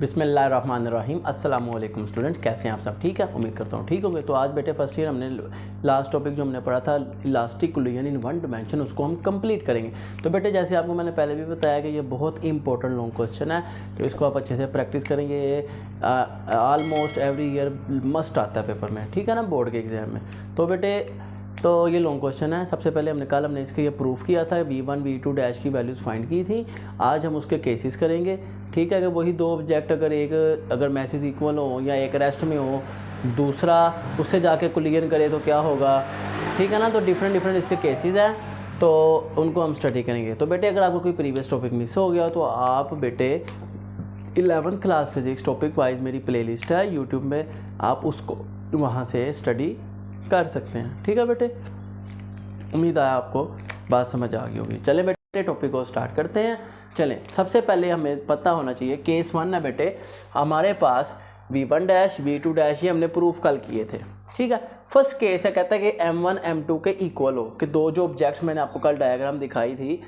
बिस्मिल्लाहिर्रहमानिर्रहीम। अस्सलाम वालेकुम स्टूडेंट, कैसे हैं आप सब? ठीक है, उम्मीद करता हूँ ठीक होंगे। तो आज बेटे फर्स्ट ईयर हमने लास्ट टॉपिक जो हमने पढ़ा था elastic collision in one dimension, उसको हम कंप्लीट करेंगे। तो बेटे जैसे आपको मैंने पहले भी बताया कि ये बहुत इंपॉर्टेंट लॉन्ग क्वेश्चन है, तो इसको आप अच्छे से प्रैक्टिस करेंगे। ये ऑलमोस्ट एवरी ईयर मस्ट आता है पेपर में, ठीक है ना, बोर्ड के एग्ज़ाम में। तो बेटे तो ये लॉन्ग क्वेश्चन है। सबसे पहले हमने इसके ये प्रूफ किया था, V1 V2 डैश की वैल्यूज़ फाइंड की थी। आज हम उसके केसेस करेंगे, ठीक है। कि वही दो ऑब्जेक्ट अगर मैसेज इक्वल हो या एक रेस्ट में हो, दूसरा उससे जाके कोलिजन करे तो क्या होगा, ठीक है ना। तो डिफरेंट इसके केसेस हैं, तो उनको हम स्टडी करेंगे। तो बेटे अगर आपको कोई प्रीवियस टॉपिक मिस हो गया तो आप बेटे 11th class physics topic wise मेरी प्लेलिस्ट है यूट्यूब में, आप उसको वहाँ से स्टडी कर सकते हैं, ठीक है बेटे। उम्मीद है आपको बात समझ आ गई होगी। चलें बेटे टॉपिक को स्टार्ट करते हैं। चलें, सबसे पहले हमें पता होना चाहिए केस 1 है बेटे, हमारे पास V1 डैश V2 डैश ये हमने प्रूफ कल किए थे, ठीक है। फर्स्ट केस है, कहता है कि M1 M2 के इक्वल हो, कि दो जो ऑब्जेक्ट्स मैंने आपको कल डायग्राम दिखाई थी,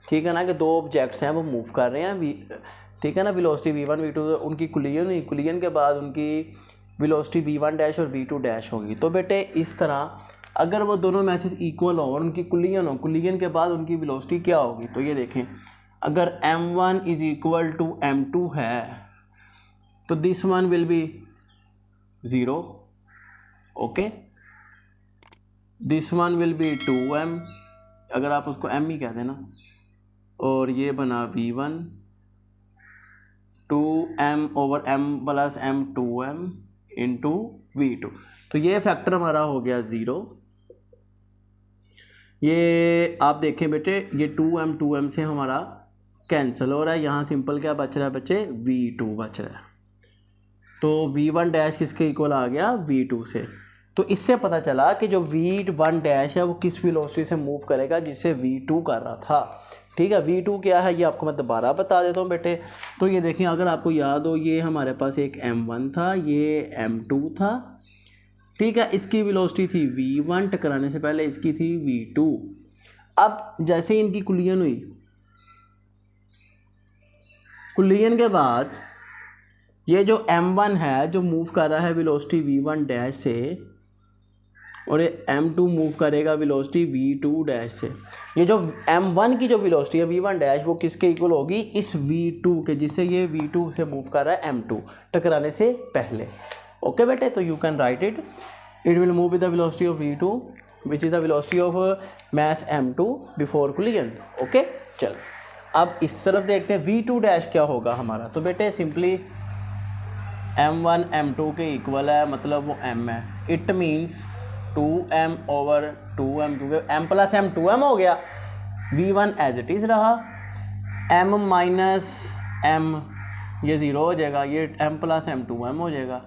ठीक है ना, कि दो ऑब्जेक्ट्स हैं वो मूव कर रहे हैं, ठीक है ना, वेलोसिटी V1 V2 उनकी कोलिजन हुई, कोलिजन के बाद उनकी वेलोसिटी V1 डैश और V2 डैश होगी। तो बेटे इस तरह अगर वो दोनों मैसेज इक्वल हो और उनकी कोलिजन हो, कोलिजन के बाद उनकी वेलोसिटी क्या होगी, तो ये देखें, अगर M1 is equal to M2 है तो this one will be 0, okay, this one will be 2M, अगर आप उसको M ही कह देना, और ये बना V1 2M over M plus M 2M into V2। तो ये फैक्टर हमारा हो गया 0। ये आप देखें बेटे, ये 2M से हमारा कैंसिल हो रहा है, यहाँ सिंपल क्या बच रहा है बच्चे, V2 बच रहा है। तो V1 डैश किसके इक्वल आ गया, V2 से। तो इससे पता चला कि जो V1 डैश है वो किस वेलोसिटी से मूव करेगा जिससे V2 कर रहा था, ठीक है। V2 क्या है ये आपको मैं दोबारा बता देता हूँ बेटे। तो ये देखें, अगर आपको याद हो, ये हमारे पास एक M1 था, ये M2 था, ठीक है। इसकी वेलोसिटी थी V1, टकराने से पहले इसकी थी V2। अब जैसे ही इनकी कोलिजन हुई, कोलिजन के बाद ये जो M1 है जो मूव कर रहा है वेलोसिटी V1 डैश से, और ये M2 मूव करेगा वेलोसिटी V2 डैश से। ये जो M1 की जो वेलोसिटी है V1 डैश वो किसके इक्वल होगी, इस V2 के, जिससे ये V2 से मूव कर रहा है M2 टकराने से पहले, ओके बेटे। तो you can write it will move with the velocity of V2 which is the velocity of mass M2 before collision, okay. चल अब इस तरफ देखते हैं V2 डैश क्या होगा हमारा। तो बेटे सिंपली M1 M2 के इक्वल है, मतलब वो M है, it means 2M over 2M, क्योंकि M प्लस M 2M हो गया, V1 एज इट इज़ रहा, M माइनस M ये 0 हो जाएगा, ये M प्लस M 2M हो जाएगा,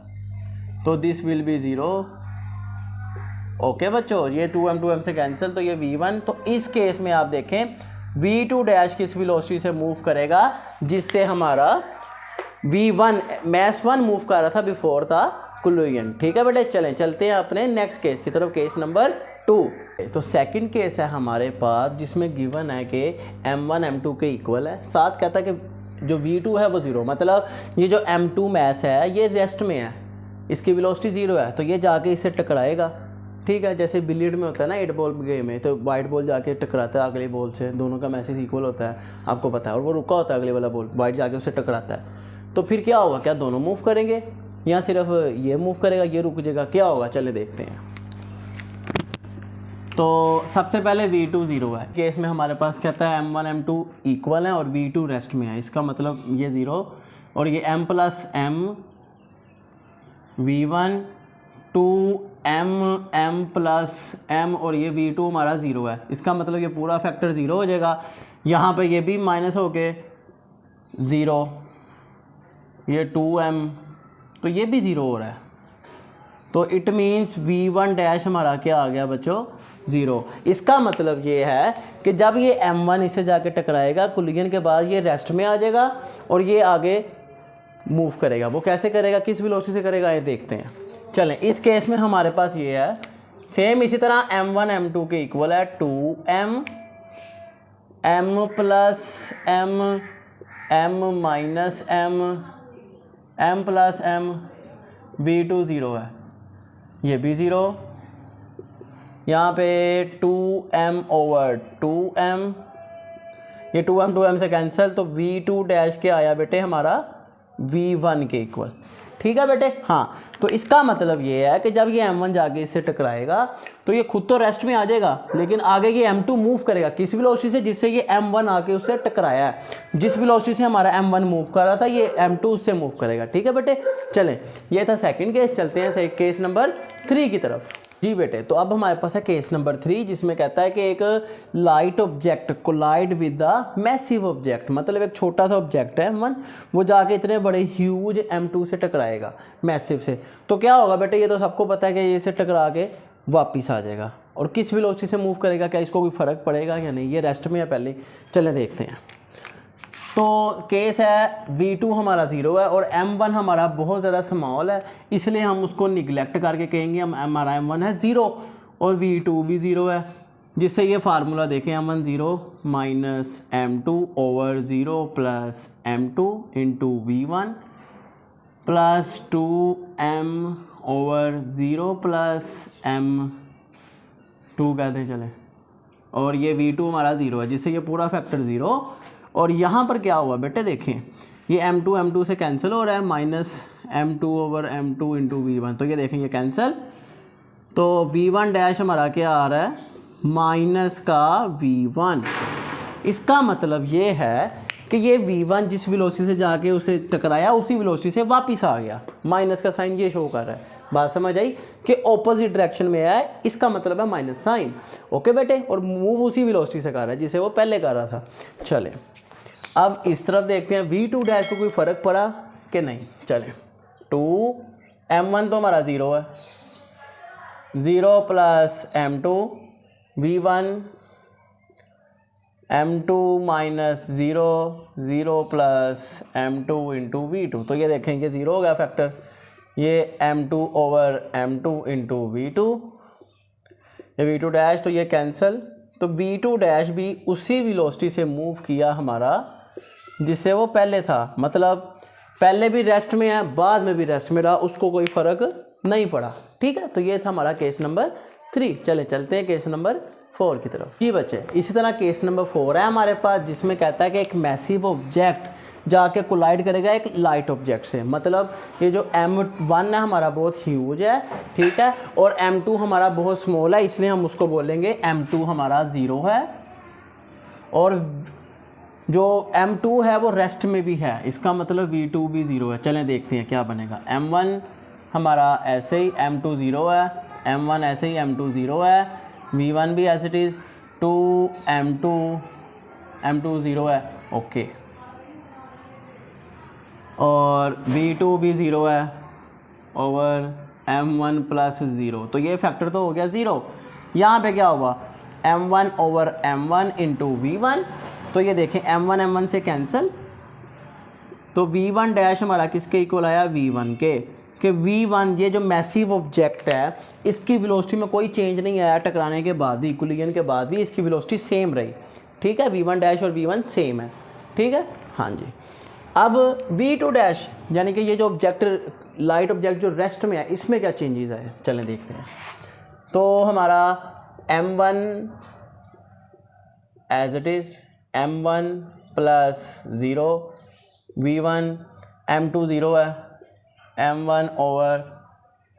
तो दिस विल बी 0, ओके बच्चों। ये 2M से कैंसिल, तो ये V1। तो इस केस में आप देखें V2 डैश किस वेलोसिटी से मूव करेगा जिससे हमारा V1 मैस 1 मूव कर रहा था बिफोर था कोलिजन, ठीक है बेटे। चलते हैं अपने नेक्स्ट केस की तरफ, केस नंबर 2। तो सेकंड केस है हमारे पास जिसमें गिवन है कि M1 M2 के इक्वल है, साथ कहता है कि जो V2 है वो 0, मतलब ये जो M2 मैस है ये रेस्ट में है, इसकी वेलोसिटी 0 है, तो ये जाके इससे टकराएगा, ठीक है। जैसे बिलियर्ड में होता है ना 8 बॉल गेम में, तो वाइट बॉल जाके टकराता है अगले बॉल से, दोनों का मैसेज इक्वल होता है आपको पता है, और वो रुका होता है अगले वाला बॉल, वाइट जाके उससे टकराता है। तो फिर क्या होगा, क्या दोनों मूव करेंगे या सिर्फ ये मूव करेगा, ये रुक जाएगा, क्या होगा, चले देखते हैं। तो सबसे पहले V2 0 है, केस में हमारे पास कहता है M1 M2 इक्वल है और V2 रेस्ट में है, इसका मतलब ये 0, और ये M plus M V1 2M plus M, और ये V2 हमारा 0 है, इसका मतलब ये पूरा फैक्टर 0 हो जाएगा। यहाँ पे ये भी माइनस हो के 0, ये 2M, तो ये भी 0 हो रहा है, तो इट मीन्स V1 डैश हमारा क्या आ गया बच्चों, 0। इसका मतलब ये है कि जब ये M1 इससे जाके टकराएगा कोलिजन के बाद ये रेस्ट में आ जाएगा और ये आगे मूव करेगा। वो कैसे करेगा, किस वेलोसिटी से करेगा, ये देखते हैं। चलें, इस केस में हमारे पास ये है सेम इसी तरह M1 M2 के इक्वल है 2M M plus M M minus M m plus m v2 0 है, ये भी 0, यहाँ पे 2m ओवर 2m, ये 2m से कैंसिल, तो v2 डैश के आया बेटे हमारा v1 के इक्वल। ठीक है बेटे। हाँ, तो इसका मतलब ये है कि जब ये m1 जाके इससे टकराएगा तो ये खुद तो रेस्ट में आ जाएगा, लेकिन आगे ये m2 मूव करेगा किस वेलोसिटी से, जिससे ये m1 आके उससे टकराया है। जिस वेलोसिटी से हमारा m1 मूव कर रहा था ये m2 उससे मूव करेगा। ठीक है बेटे। चलें, ये था सेकंड केस। चलते हैं केस नंबर 3 की तरफ। जी बेटे, तो अब हमारे पास है केस नंबर 3, जिसमें कहता है कि एक light object collide with the massive object, मतलब एक छोटा सा ऑब्जेक्ट है m1, वो जाके इतने बड़े ह्यूज m2 से टकराएगा मैसिव से। तो क्या होगा बेटे, ये तो सबको पता है कि ये से टकरा के वापिस आ जाएगा, और किस वेलोसिटी से मूव करेगा, क्या इसको कोई फ़र्क पड़ेगा या नहीं, ये रेस्ट में है पहले। चलें देखते हैं। तो केस है v2 हमारा 0 है और m1 हमारा बहुत ज़्यादा स्मॉल है, इसलिए हम उसको निगलेक्ट करके कहेंगे हमारा m1 है 0 और v2 भी 0 है, जिससे ये फार्मूला देखें m1 0 minus m2 over 0 plus m2 into v1 plus 2m over 0 plus m2 कहते हैं चले, और ये v2 हमारा 0 है, जिससे ये पूरा फैक्टर 0। और यहाँ पर क्या हुआ बेटे, देखें ये m2 से कैंसिल हो रहा है, minus m2 over m2 into v1, तो ये देखें ये कैंसिल, तो v1 डैश हमारा क्या आ रहा है, माइनस का v1। इसका मतलब ये है कि ये v1 जिस वेलोसिटी से जाके उसे टकराया उसी वेलोसिटी से वापस आ गया, माइनस का साइन ये शो कर रहा है। बात समझ आई कि ऑपोजिट डायरेक्शन में है, इसका मतलब है माइनस साइन। ओके बेटे, और मूव उसी वेलोसिटी से कर रहा है जिसे वो पहले कर रहा था। चले अब इस तरफ देखते हैं v2 डैश को कोई फ़र्क पड़ा कि नहीं। चलें, 2m1 तो हमारा 0 है, 0 plus m2 v1 m2 minus 0 0 plus m2 into v2, तो ये देखेंगे 0 हो गया फैक्टर, ये m2 over m2 into v2, ये v2 डैश, तो ये कैंसिल, तो v2 डैश भी उसी वेलोसिटी से मूव किया हमारा जिससे वो पहले था, मतलब पहले भी रेस्ट में है बाद में भी रेस्ट में रहा, उसको कोई फ़र्क नहीं पड़ा। ठीक है, तो ये था हमारा केस नंबर 3। चलते हैं केस नंबर 4 की तरफ। जी बच्चे, इसी तरह केस नंबर 4 है हमारे पास, जिसमें कहता है कि एक मैसिव ऑब्जेक्ट जाके कोलाइड करेगा एक लाइट ऑब्जेक्ट से, मतलब ये जो m1 है हमारा बहुत ह्यूज है, ठीक है, और m2 हमारा बहुत स्मॉल है, इसलिए हम उसको बोलेंगे m2 हमारा 0 है, और जो m2 है वो रेस्ट में भी है, इसका मतलब v2 भी 0 है। चलें देखते हैं क्या बनेगा। m1 हमारा ऐसे ही, m2 0 है, m1 ऐसे ही, m2 0 है, v1 भी as it is 2m2 m2 0 है, ओके, और v2 भी 0 है ओवर m1 प्लस 0, तो ये फैक्टर तो हो गया 0। यहाँ पे क्या होगा, m1 over m1 into v1, तो ये देखें m1 से कैंसिल, तो v1 डैश हमारा किसके इक्वल आया, v1 के, कि v1 ये जो मैसिव ऑब्जेक्ट है इसकी वेलोसिटी में कोई चेंज नहीं आया, टकराने के बाद भी, कोलिजन के बाद भी इसकी वेलोसिटी सेम रही। ठीक है, v1 डैश और v1 सेम है। ठीक है, हाँ जी। अब v2 डैश यानी कि ये जो ऑब्जेक्ट लाइट ऑब्जेक्ट जो रेस्ट में है इसमें क्या चेंजेस आए, चलें देखते हैं। तो हमारा m1 as it is m1 plus 0 v1, m2 0 है, m1 over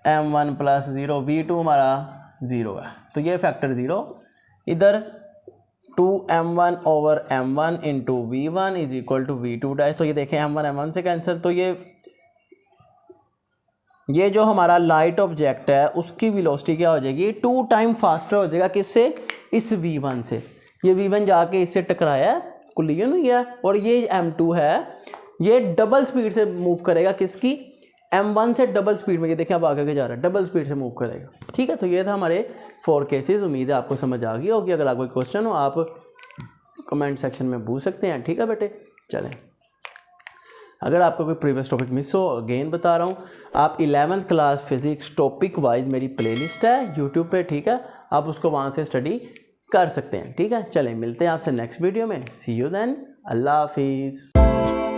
m1 plus 0 v2 हमारा 0 है, तो ये फैक्टर 0। इधर 2m1 over m1 into v1 is equal to v2 dash, तो ये देखें m1 से कैंसिल, तो ये जो हमारा लाइट ऑब्जेक्ट है उसकी वेलोसिटी क्या हो जाएगी, 2 टाइम फास्टर हो जाएगा, किससे, इस v1 से। ये v1 जाके इससे टकराया, कोलिजन हुई है, और ये m2 है, ये डबल स्पीड से मूव करेगा, किसकी, m1 से डबल स्पीड में। ये देखिए अब आगे जा रहा है, डबल स्पीड से मूव करेगा। ठीक है, तो ये था हमारे 4 केसेस। उम्मीद है आपको समझ आ गई होगी। अगर आपको कोई क्वेश्चन हो आप कमेंट सेक्शन में पूछ सकते हैं। ठीक है बेटे, चलें। अगर आपका कोई प्रीवियस टॉपिक मिस हो, अगेन बता रहा हूँ, आप 11th class physics topic wise मेरी प्लेलिस्ट है यूट्यूब पे, ठीक है, आप उसको वहाँ से स्टडी कर सकते हैं। ठीक है, चलें मिलते हैं आपसे नेक्स्ट वीडियो में। सी यू देन, अल्लाह हाफिज़।